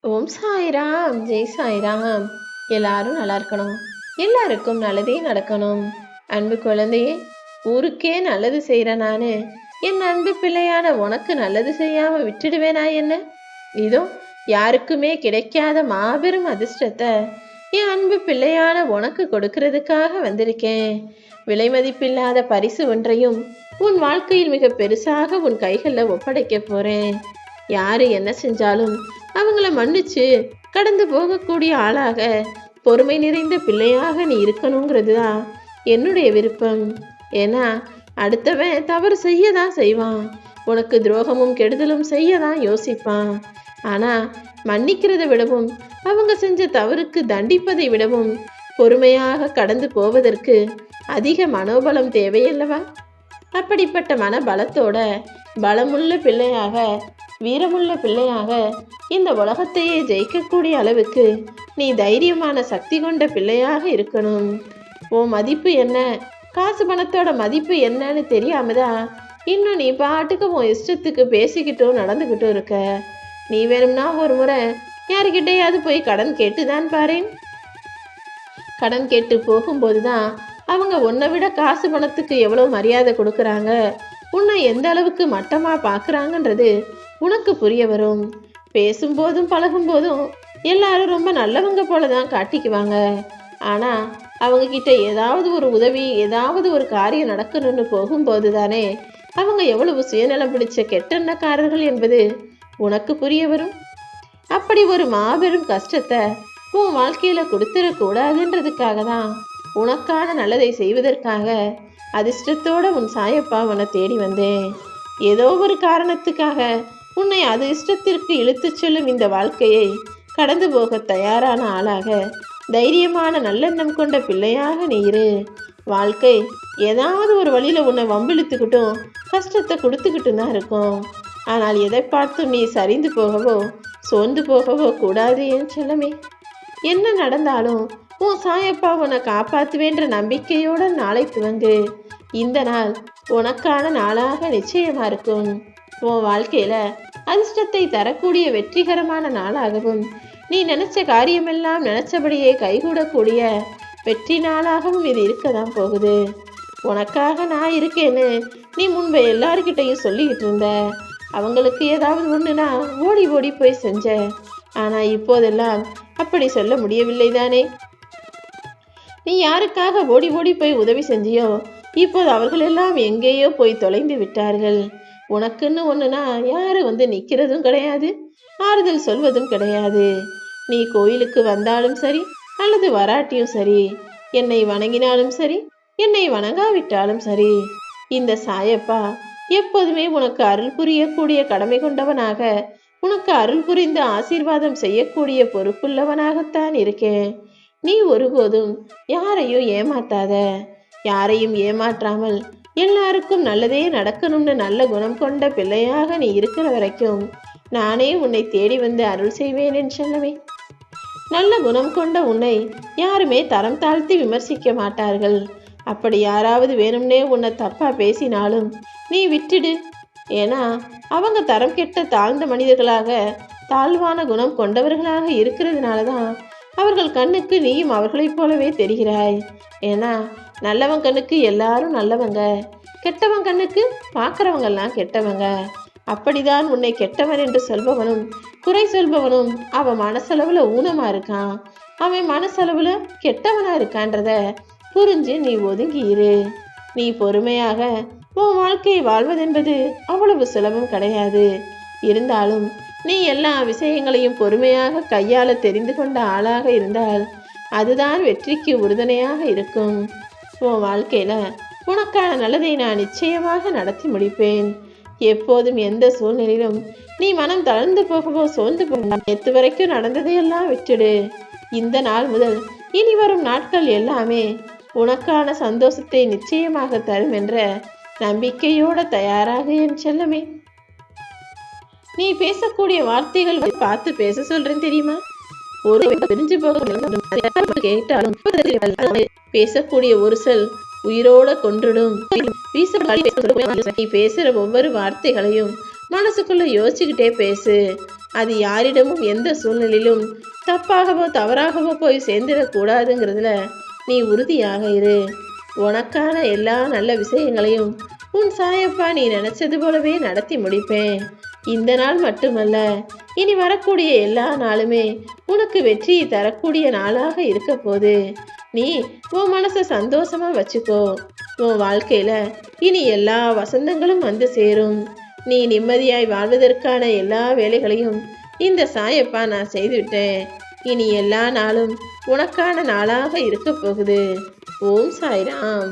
ஓம் சாய்ராம், ஜெய் சாய்ராம். எல்லாரும் நல்லா இருக்கணும். எல்லாருக்கும் நல்லதே நடக்கணும். அன்பு குழந்தையே, ஊருக்கே நல்லது செய்யற நானு என் அன்பு பிள்ளையான உனக்கு நல்லது செய்யாம விட்டுடுவேனா என்ன? இதோ யாருக்குமே கிடைக்காத மாபெரும் அதிர்ஷ்டத்தை என் அன்பு பிள்ளையான உனக்கு கொடுக்கறதுக்காக வந்திருக்கேன். விலை மதிப்பில்லாத பரிசு ஒன்றையும் உன் வாழ்க்கையில் மிக பெருசாக உன் கைகளில் ஒப்படைக்க போறேன். யாரு என்ன செஞ்சாலும் அவங்கள மன்னிச்சு கடந்து போகக்கூடிய ஆளாக, பொறுமை நிறைந்த பிள்ளையாக நீ இருக்கணுங்கிறது தான் என்னுடைய விருப்பம். ஏன்னா அடுத்தவன் தவறு செய்ய தான் செய்வான், உனக்கு துரோகமும் கெடுதலும் செய்ய தான் யோசிப்பான். ஆனா மன்னிக்கிறத விடவும், அவங்க செஞ்ச தவறுக்கு தண்டிப்பதை விடவும் பொறுமையாக கடந்து போவதற்கு அதிக மனோபலம் தேவையல்லவா? அப்படிப்பட்ட மனபலத்தோட பலமுள்ள பிள்ளையாக, வீரமுள்ள பிள்ளையாக இந்த உலகத்தையே ஜெயிக்கக்கூடிய அளவுக்கு நீ தைரியமான சக்தி கொண்ட பிள்ளையாக இருக்கணும். உன் மதிப்பு என்ன, காசு பணத்தோட மதிப்பு என்னன்னு தெரியாமதான் இன்னும் நீ பாட்டுக்கு உன் இஷ்டத்துக்கு பேசிக்கிட்டும் நடந்துக்கிட்டும் இருக்க. நீ வேணும்னா ஒரு முறை யாருக்கிட்டையாவது போய் கடன் கேட்டுதான் பாரேன். கடன் கேட்டு போகும்போதுதான் அவங்க உன்னை விட காசு பணத்துக்கு எவ்வளவு மரியாதை கொடுக்குறாங்க, உன்னை எந்த அளவுக்கு மட்டமா பார்க்குறாங்கன்றது உனக்கு புரிய வரும். பேசும்போதும் பழகும்போதும் எல்லாரும் ரொம்ப நல்லவங்க போல தான் காட்டிக்குவாங்க. ஆனால் அவங்க கிட்ட ஏதாவது ஒரு உதவி, ஏதாவது ஒரு காரியம் நடக்கணும்னு போகும்போது தானே அவங்க எவ்வளவு சுயநலம் பிடிச்ச கெட்டெண்ணக்காரர்கள் என்பது உனக்கு புரிய வரும். அப்படி ஒரு மாபெரும் கஷ்டத்தை உன் வாழ்க்கையில கொடுத்துடக்கூடாதுன்றதுக்காக தான், உனக்கான நல்லதை செய்வதற்காக அதிர்ஷ்டத்தோட உன் சாயப்பா உன்னை தேடி வந்தேன். ஏதோ ஒரு காரணத்துக்காக உன்னை அது இஷ்டத்திற்கு இழுத்து செல்லும் இந்த வாழ்க்கையை கடந்து போக தயாரான ஆளாக, தைரியமான நல்லெண்ணம் கொண்ட பிள்ளையாக நீ இரு. வாழ்க்கை ஏதாவது ஒரு வழியில உன்னை வம்பிழுத்துக்கிட்டும் கஷ்டத்தை கொடுத்துக்கிட்டும் தான் இருக்கும். ஆனால் எதை பார்த்தும் நீ சரிந்து போகவோ சோர்ந்து போகவோ கூடாது என் செல்லமே. என்ன நடந்தாலும் உன் சாயப்பா உன்னை காப்பாற்றுவேன்ற நம்பிக்கையோட நாளை துவங்கு. இந்த நாள் உனக்கான நாளாக நிச்சயமா இருக்கும். உன் வாழ்க்கையில அதிர்ஷ்டத்தை தரக்கூடிய வெற்றிகரமான நாளாகவும், நீ நினைச்ச காரியமெல்லாம் நினைச்சபடியே கைகூடக்கூடிய வெற்றி நாளாகவும் இது இருக்கதான் போகுது. உனக்காக நான் இருக்கேன்னு நீ முன்பு எல்லாருக்கிட்டையும் சொல்லிக்கிட்டு இருந்த. அவங்களுக்கு ஏதாவது ஒண்ணுனா ஓடி ஓடி போய் செஞ்ச. ஆனா இப்போதெல்லாம் அப்படி சொல்ல முடியவில்லை தானே. நீ யாருக்காக ஓடி ஓடி போய் உதவி செஞ்சியோ, இப்போது அவர்கள் எல்லாம் எங்கேயோ போய் தொலைந்து விட்டார்கள். உனக்குன்னு ஒண்ணுனா யாரு வந்து நிக்கிறதும் கிடையாது, ஆறுதல் சொல்வதும் கிடையாது. நீ கோயிலுக்கு வந்தாலும் சரி அல்லது வராட்டியும் சரி, என்னை வணங்கினாலும் சரி என்னை வணங்காவிட்டாலும் சரி, இந்த சாயப்பா எப்போதுமே உனக்கு அருள் புரியக்கூடிய கடமை கொண்டவனாக, உனக்கு அருள் புரிந்து ஆசீர்வாதம் செய்யக்கூடிய பொறுப்புள்ளவனாகத்தான் இருக்கேன். நீ ஒருபோதும் யாரையும் ஏமாத்தாத. யாரையும் ஏமாற்றாமல் எல்லாருக்கும் நல்லதே நடக்கணும்னு நல்ல குணம் கொண்ட பிள்ளையாக நீ இருக்கிற வரைக்கும் நானே உன்னை தேடி வந்து அருள் செய்வேன் என்று சொல்லவே. நல்ல குணம் கொண்ட உன்னை யாருமே தரம் தாழ்த்தி விமர்சிக்க மாட்டார்கள். அப்படி யாராவது வேணும்னே உன்னை தப்பா பேசினாலும் நீ விட்டுடு. ஏன்னா அவங்க தரம் கெட்ட தாழ்ந்த மனிதர்களாக, தாழ்வான குணம் கொண்டவர்களாக இருக்கிறதுனாலதான் அவர்கள் கண்ணுக்கு நீயும் அவர்களைப் போலவே தெரிகிறாய். ஏன்னா நல்லவன் கண்ணுக்கு எல்லாரும் நல்லவங்க, கெட்டவன் கண்ணுக்கு பார்க்குறவங்கெல்லாம் கெட்டவங்க. அப்படிதான் உன்னை கெட்டவன் என்று சொல்பவனும் குறை சொல்பவனும் அவன் மனசளவுல ஊனமா இருக்கான், அவன் மனசளவுல கெட்டவனா இருக்கான்றத புரிஞ்சு நீ ஒதுங்கி இரு. நீ பொறுமையாக உன் வாழ்க்கையை வாழ்வதென்பது அவ்வளவு சுலபம் கிடையாது. இருந்தாலும் நீ எல்லா விஷயங்களையும் பொறுமையாக கையாள தெரிந்து கொண்ட ஆளாக இருந்தால் அதுதான் வெற்றிக்கு உறுதுணையாக இருக்கும். உன் வாழ்க்கையில உனக்கான நல்லதை நான் நிச்சயமாக நடத்தி முடிப்பேன். எப்போதும் எந்த சூழ்நிலையிலும் நீ மனம் தளர்ந்து போகவோ சோர்ந்து போக, நேற்று வரைக்கும் நடந்ததையெல்லாம் விட்டுடு. இந்த நாள் முதல் இனி வரும் நாட்கள் எல்லாமே உனக்கான சந்தோஷத்தை நிச்சயமாக தரும் என்ற நம்பிக்கையோட தயாராக என் செல்லமே. நீ பேசக்கூடிய வார்த்தைகள் பார்த்து பேச சொல்றேன் தெரியுமா? ஒரு பிரிஞ்சு போக கேட்டாலும் பேசக்கூடிய ஒரு சொல் உயிரோட கொன்றுடும். நீ பேசுற ஒவ்வொரு வார்த்தைகளையும் மனசுக்குள்ள யோசிச்சுக்கிட்டே பேசு. அது யாரிடமும் எந்த சூழ்நிலையிலும் தப்பாகவோ தவறாகவோ போய் சேர்ந்துடக்கூடாதுங்கிறதுல நீ உறுதியாக இரு. உனக்கான எல்லா நல்ல விஷயங்களையும் உன் சாயப்பா நீ நினைச்சது போலவே நடத்தி முடிப்பேன். இந்த நாள் மட்டுமல்ல, இனி வரக்கூடிய எல்லா நாளுமே உனக்கு வெற்றியை தரக்கூடிய நாளாக இருக்க போது. நீ உன் மனசை சந்தோஷமா வச்சுக்கோ. உன் வாழ்க்கையில இனி எல்லா வசந்தங்களும் வந்து சேரும். நீ நிம்மதியாய் வாழ்வதற்கான எல்லா வேலைகளையும் இந்த சாயப்பா நான் செய்துவிட்டேன். இனி எல்லா நாளும் உனக்கான நாளாக இருக்க போகுது. ஓம் சாய்ராம்.